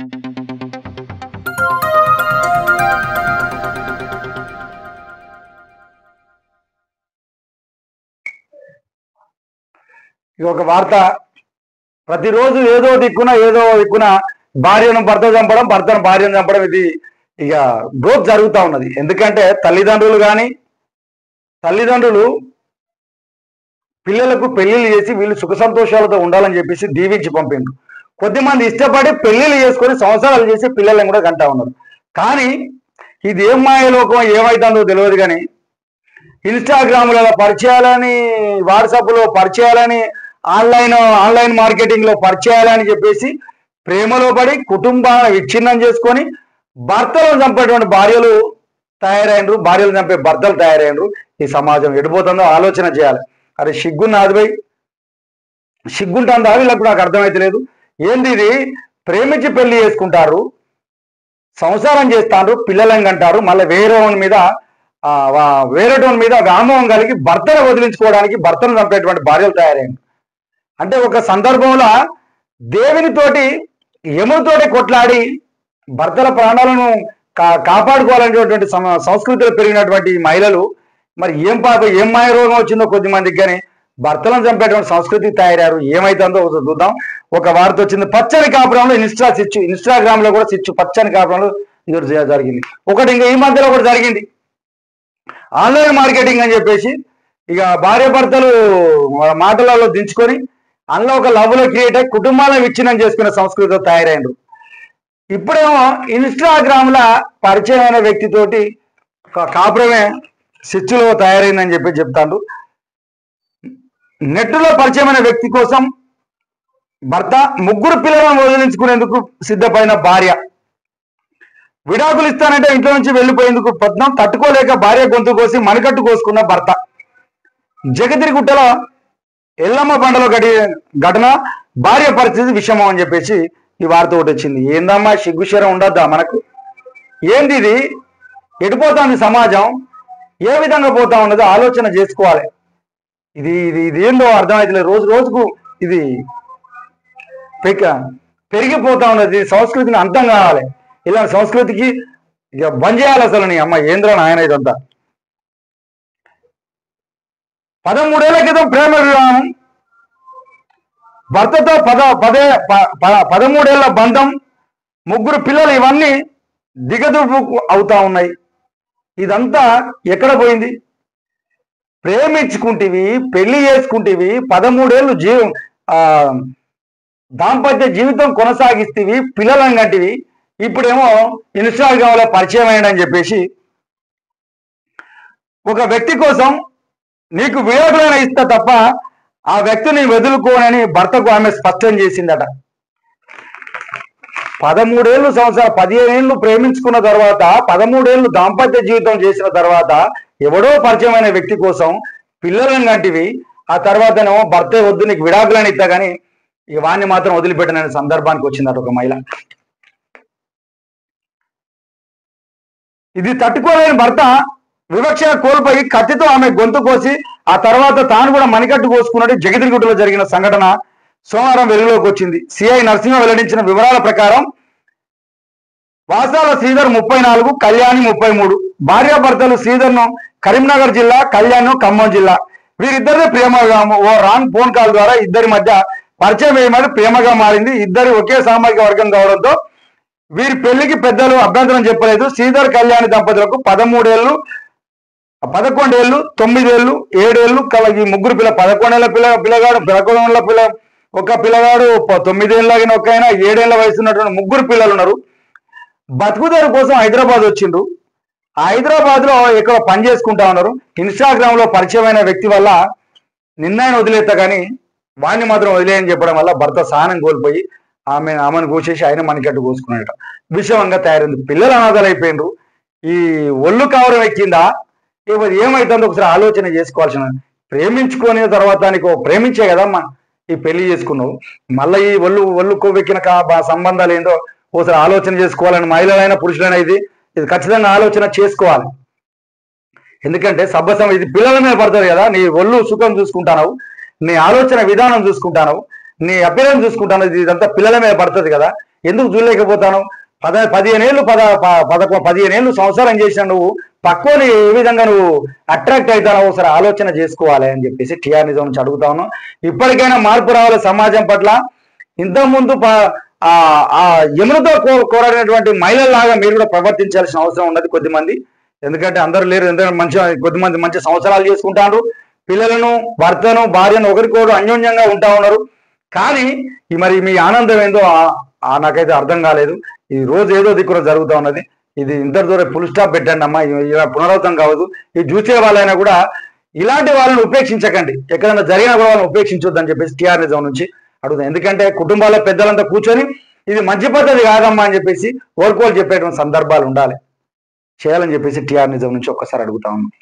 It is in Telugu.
ఒక వార్త, ప్రతిరోజు ఏదో దిక్కున భార్యను భర్త చంపడం, భర్తను భార్యను చంపడం, ఇది ఇక గ్రోత్ జరుగుతూ ఉన్నది. ఎందుకంటే తల్లిదండ్రులు పిల్లలకు పెళ్లిళ్ళు చేసి వీళ్ళు సుఖ సంతోషాలతో ఉండాలని చెప్పేసి దీవించి పంపిండ్రు. కొద్దిమంది ఇష్టపడి పెళ్లిళ్ళు చేసుకొని సంవత్సరాలు చేసి పిల్లలను కూడా కంటా ఉన్నారు. కానీ ఇది ఏం మాయలోకం ఏమైతుందో తెలియదు. కానీ ఇన్స్టాగ్రామ్లలో పరిచయాలని, వాట్సాప్లో పరిచయాలని, ఆన్లైన్ మార్కెటింగ్లో పరిచయాలని చెప్పేసి ప్రేమలో పడి కుటుంబాలను విచ్ఛిన్నం చేసుకొని భర్తలను చంపేటువంటి భార్యలు తయారైనరు, భార్యలు చంపే భర్తలు తయారైనరు. ఈ సమాజం ఎడిపోతుందో ఆలోచన చేయాలి. అరే సిగ్గున్నది భయ్, సిగ్గుంటుందా వీళ్ళకు నాకు అర్థమైతే లేదు. ఏంది ఇది? ప్రేమించి పెళ్లి చేసుకుంటారు, సంసారం చేస్తారు, పిల్లలను కంటారు, మళ్ళీ వేరేటోని మీద వ్యామోహం కలిగి భర్తను వదిలించుకోవడానికి భర్తను చంపేటువంటి భార్యలు తయారైంది. అంటే ఒక సందర్భంలో దేవునితోటి యమునితోటి కొట్లాడి భర్తల ప్రాణాలను కాపాడుకోవాలనేటువంటి సంస్కృతిలో పెరిగినటువంటి మహిళలు మరి ఏం మాయ రోగం వచ్చిందో కొద్దిమందికి, కానీ భర్తలను చంపేటువంటి సంస్కృతికి తయారయ్యారు. ఏమైతుందో చూద్దాం. ఒక వార్త వచ్చింది, పచ్చని కాపురంలో ఇన్స్టాగ్రామ్ లో కూడా పచ్చని కాపురంలో ఇది జరిగింది. ఒకటి ఇంకా ఈ మధ్యలో ఒకటి జరిగింది, ఆన్లైన్ మార్కెటింగ్ అని చెప్పేసి ఇక భార్య భర్తలు మాటలలో దించుకొని అందులో ఒక లవ్లో క్రియేట్ అయ్యి కుటుంబాలను విచ్ఛిన్నం చేసుకునే సంస్కృతితో తయారైనరు. ఇప్పుడేమో ఇన్స్టాగ్రామ్లో పరిచయమైన వ్యక్తితోటి కాపురమే సిచ్చులో తయారైందని చెప్పి చెప్తాడు. నెట్లో పరిచయమైన వ్యక్తి కోసం భర్త, 3 పిల్లలను వదిలించుకునేందుకు సిద్ధపడిన భార్య, విడాకులు ఇస్తానంటే ఇంట్లో నుంచి వెళ్ళిపోయేందుకు పద్నం తట్టుకోలేక భార్య గొంతు కోసి మణికట్టు కోసుకున్న భర్త. జగదిరిగుట్టలో ఎల్లమ్మ బండలో ఘటన, భార్య పరిస్థితి విషమం అని చెప్పేసి ఈ వార్త ఒకటి వచ్చింది. ఏందమ్మా సిగ్గుశరం ఉండద్దా మనకు? ఏంది ఇది? ఎడిపోతుంది సమాజం, ఏ విధంగా పోతా ఉన్నదో ఆలోచన చేసుకోవాలి. ఇది ఏందో అర్థమైతలేదు. రోజు రోజుకు ఇది పెరిగిపోతా ఉన్నది. సంస్కృతిని అంతం కావాలి. ఇలాంటి సంస్కృతికి ఇక బంద్ చేయాలి. అసలు నీ అమ్మ ఏంద్రా నాయన ఇదంతా. 13 ఏళ్ల క్రితం ప్రేమ వివాహం, భర్తతో 13 ఏళ్ల బంధం, 3 పిల్లలు, ఇవన్నీ దిగదుపు అవుతా ఉన్నాయి. ఇదంతా ఎక్కడ పోయింది? ప్రేమించుకుంటేవి, పెళ్లి చేసుకుంటేవి, 13 ఏళ్ళు దాంపత్య జీవితం కొనసాగిస్తేవి, పిల్లలను కంటివి. ఇప్పుడేమో ఇన్స్టాగ్రామ్లో పరిచయం అయ్యాడని చెప్పేసి ఒక వ్యక్తి కోసం నీకు విడాకులైనా ఇస్తా తప్ప ఆ వ్యక్తిని వదులుకోనని భర్తకు ఆమె స్పష్టం చేసిందట. 13 ఏళ్ళు 15 ఏళ్ళు ప్రేమించుకున్న తర్వాత, 13 ఏళ్ళు దాంపత్య జీవితం చేసిన తర్వాత ఎవడో పరిచయమైన వ్యక్తి కోసం పిల్లలను కంటివి. ఆ తర్వాతనేమో భర్తే వద్దు నీకు విడాకులని ఇస్తా కానీ ఇక వాణ్ణి మాత్రం వదిలిపెట్టననే సందర్భానికి వచ్చిందట ఒక మహిళ. ఇది తట్టుకోలేని భర్త వివక్ష కోల్పోయి కత్తితో ఆమె గొంతు కోసి ఆ తర్వాత తాను కూడా మణికట్టు కోసుకున్నట్టు జగదిరిగుట్టలో జరిగిన సంఘటన సోమవారం వెలుగులోకి వచ్చింది. సిఐ నరసింహ వెల్లడించిన వివరాల ప్రకారం వాసాల శ్రీధర్ 34, కళ్యాణి 33. భార్యాభర్తలు శ్రీధర్ను కరీంనగర్ జిల్లా, కళ్యాణ్ను ఖమ్మం జిల్లా. వీరిద్దరిది ప్రేమగా ఓ రాంగ్ ఫోన్ కాల్ ద్వారా ఇద్దరి మధ్య పరిచయం వేయమని ప్రేమగా మారింది. ఇద్దరు ఒకే సామాజిక వర్గం కావడంతో వీరి పెళ్లికి పెద్దలు అభ్యంతరం చెప్పలేదు. శ్రీధర్ కళ్యాణి దంపతులకు 13 ఏళ్ళు, 11 ఏళ్ళు, 9 ఏళ్ళు, 7 ఏళ్ళు ఈ 3 పిల్ల 11 ఏళ్ళ పిల్లగాడు, 11 ఏళ్ళ ఒక పిల్లగాడు, 9 ఏళ్ళగిన ఒక ఆయన, 7 ఏళ్ళ వయసు ఉన్నటువంటి 3 పిల్లలు ఉన్నారు. బతుకుదేరు కోసం హైదరాబాద్ వచ్చిండ్రు. హైదరాబాద్ లో ఇక్కడ పని చేసుకుంటా ఉన్నారు. ఇన్స్టాగ్రామ్ లో పరిచయమైన వ్యక్తి వల్ల నిన్నాయన వదిలేస్తా కానీ వాణ్ణి మాత్రం వదిలేయని చెప్పడం వల్ల భర్త సహనం కోల్పోయి ఆమెను కూసేసి ఆయన మణికట్టు కోసుకున్నాడట. విషమంగా తయారైంది. పిల్లలు అనాథాలు అయిపోయినరు. ఈ ఒళ్ళు కావరం ఎక్కిందా? ఏమైతుందో ఒకసారి ఆలోచన చేసుకోవాల్సిన. ప్రేమించుకునే తర్వాత నీకు ప్రేమించే కదమ్మా ఈ పెళ్లి చేసుకున్నావు, మళ్ళీ ఈ ఒళ్ళు కొవ్వెక్కిన సంబంధాలు ఏందో ఒకసారి ఆలోచన చేసుకోవాలని మహిళలైనా పురుషులైనా ఇది ఖచ్చితంగా ఆలోచన చేసుకోవాలి. ఎందుకంటే ఇది పిల్లల మీద పడుతుంది కదా. నీ ఒళ్ళు సుఖం చూసుకుంటావు, నీ ఆలోచన విధానం చూసుకుంటావు, నీ అభిప్రాయం చూసుకుంటాను, ఇదంతా పిల్లల మీద పడుతుంది కదా. ఎందుకు చూడలేకపోతాను? 15 ఏళ్ళు 15 ఏళ్ళు సంసారం చేసిన నువ్వు పక్కోని ఏ విధంగా నువ్వు అట్రాక్ట్ అవుతానో ఒకసారి ఆలోచన చేసుకోవాలి అని చెప్పేసి టీఆర్ నిజం నుంచి అడుగుతా ఉన్నాం. ఇప్పటికైనా మార్పు రావాలి సమాజం పట్ల. ఇంతకుముందు ఎములతో కోరడినటువంటి మహిళల్లాగా మీరు కూడా ప్రవర్తించాల్సిన అవసరం ఉన్నది కొద్దిమంది. ఎందుకంటే అందరూ లేరు, ఎందుకంటే కొద్దిమంది మంచి సంవత్సరాలు చేసుకుంటారు, పిల్లలను భర్తను భార్యను ఒకరికోడు అన్యోన్యంగా ఉంటా ఉన్నారు. కానీ మరి మీ ఆనందం ఏందో నాకైతే అర్థం కాలేదు. ఈ రోజు ఏదో దిక్కున జరుగుతూ ఉన్నది. ఇది ఇంతటితో ఫుల్ స్టాప్ పెట్టండి అమ్మా, ఇలా పునరావృతం కావద్దు. ఇది చూసే వాళ్ళైనా కూడా ఇలాంటి వాళ్ళని ఉపేక్షించకండి, ఎక్కడైనా జరిగిన కూడా వాళ్ళని ఉపేక్షించొద్దని చెప్పేసి టీఆర్ నిజం నుంచి అడుగుతాం. ఎందుకంటే కుటుంబాల పెద్దలంతా కూర్చొని ఇది మంచి పద్ధతి కాదమ్మా అని చెప్పేసి ఓర్కోలు చెప్పేటువంటి సందర్భాలు ఉండాలి, చేయాలని చెప్పేసి టీఆర్ నిజం నుంచి ఒక్కసారి అడుగుతా ఉన్నాం.